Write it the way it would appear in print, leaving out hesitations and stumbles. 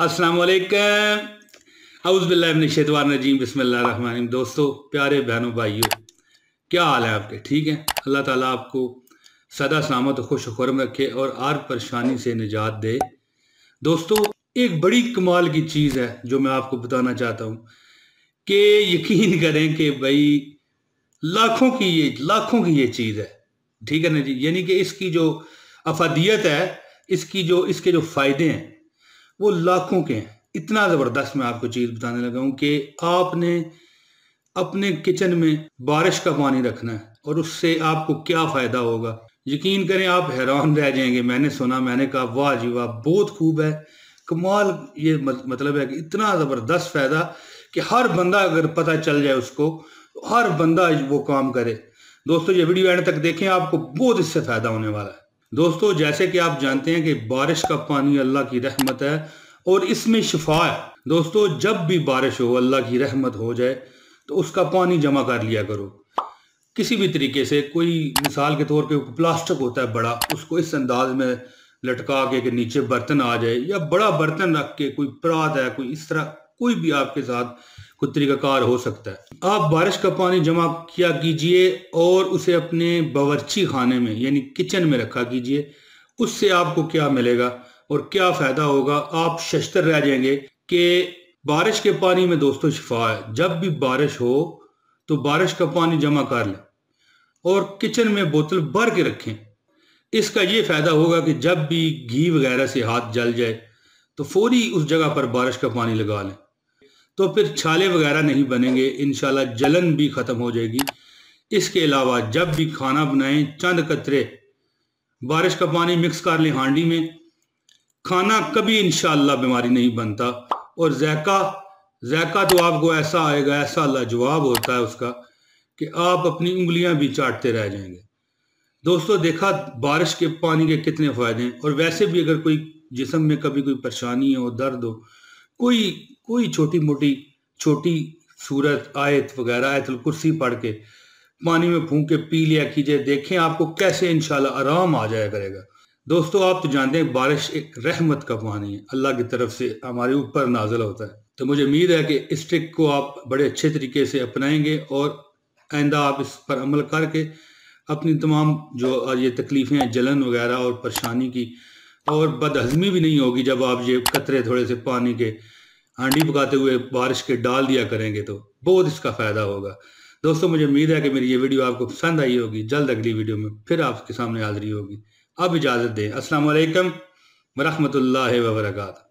अस्सलाम वालेकुम औज़ुबिल्लाहि मिनश्शैतानिर्रजीम बिस्मिल्लाहिर्रहमानिर्रहीम। दोस्तों, प्यारे बहनों भाइयों, क्या हाल है आपके? ठीक है। अल्लाह ताला आपको सदा सलामत खुश खुर्म रखे और हर परेशानी से निजात दे। दोस्तों, एक बड़ी कमाल की चीज़ है जो मैं आपको बताना चाहता हूँ कि यकीन करें कि भाई लाखों की ये चीज़ है। ठीक है ना जी। यानी कि इसकी जो अफादियत है, इसके जो फ़ायदे हैं वो लाखों के हैं। इतना ज़बरदस्त मैं आपको चीज़ बताने लगा हूँ कि आपने अपने किचन में बारिश का पानी रखना है और उससे आपको क्या फ़ायदा होगा, यकीन करें आप हैरान रह जाएंगे। मैंने कहा वाह जी वाह, बहुत खूब है, कमाल। ये मतलब है कि इतना ज़बरदस्त फ़ायदा कि हर बंदा अगर पता चल जाए उसको, तो हर बंदा वो काम करे। दोस्तों, ये वीडियो एंड तक देखें, आपको बहुत इससे फ़ायदा होने वाला है। दोस्तों, जैसे कि आप जानते हैं कि बारिश का पानी अल्लाह की रहमत है और इसमें शिफा है। दोस्तों, जब भी बारिश हो, अल्लाह की रहमत हो जाए तो उसका पानी जमा कर लिया करो किसी भी तरीके से। कोई मिसाल के तौर पे प्लास्टिक होता है बड़ा, उसको इस अंदाज में लटका के कि नीचे बर्तन आ जाए, या बड़ा बर्तन रख के, कोई परात है, कोई इस तरह कोई भी आपके साथ कोई तरीकाकार हो सकता है। आप बारिश का पानी जमा किया कीजिए और उसे अपने बावर्ची खाने में यानी किचन में रखा कीजिए। उससे आपको क्या मिलेगा और क्या फ़ायदा होगा, आप शश्तर रह जाएंगे कि बारिश के पानी में दोस्तों शिफा है। जब भी बारिश हो तो बारिश का पानी जमा कर लें और किचन में बोतल भर के रखें। इसका ये फ़ायदा होगा कि जब भी घी वगैरह से हाथ जल जाए तो फौरी उस जगह पर बारिश का पानी लगा लें, तो फिर छाले वगैरह नहीं बनेंगे, इंशाल्लाह जलन भी ख़त्म हो जाएगी। इसके अलावा जब भी खाना बनाएं, चंद कतरे बारिश का पानी मिक्स कर लें हांडी में। खाना कभी इंशाल्लाह बीमारी नहीं बनता और जायका जायका तो आपको ऐसा आएगा, ऐसा लाजवाब होता है उसका, कि आप अपनी उंगलियां भी चाटते रह जाएंगे। दोस्तों, देखा बारिश के पानी के कितने फ़ायदे हैं। और वैसे भी अगर कोई जिस्म में कभी कोई परेशानी हो, दर्द हो, कोई कोई छोटी सूरत आयत वगैरह, आयतुल कुर्सी पढ़ के पानी में फूंक के पी लिया कीजिए। देखें आपको कैसे इंशाल्लाह आराम आ जाया करेगा। दोस्तों, आप तो जानते हैं बारिश एक रहमत का पानी है, अल्लाह की तरफ से हमारे ऊपर नाज़िल होता है। तो मुझे उम्मीद है कि इस ट्रिक को आप बड़े अच्छे तरीके से अपनाएंगे और आइंदा आप इस पर अमल करके अपनी तमाम जो ये तकलीफ़ें हैं, जलन वगैरह और परेशानी की, और बदहज़मी भी नहीं होगी जब आप ये कतरे थोड़े से पानी के हांडी पकाते हुए बारिश के डाल दिया करेंगे तो बहुत इसका फ़ायदा होगा। दोस्तों, मुझे उम्मीद है कि मेरी ये वीडियो आपको पसंद आई होगी। जल्द अगली वीडियो में फिर आपके सामने हाज़िरी होगी। अब इजाज़त दें। अस्सलाम वालेकुम वरहमतुल्लाहि व बरकातहू।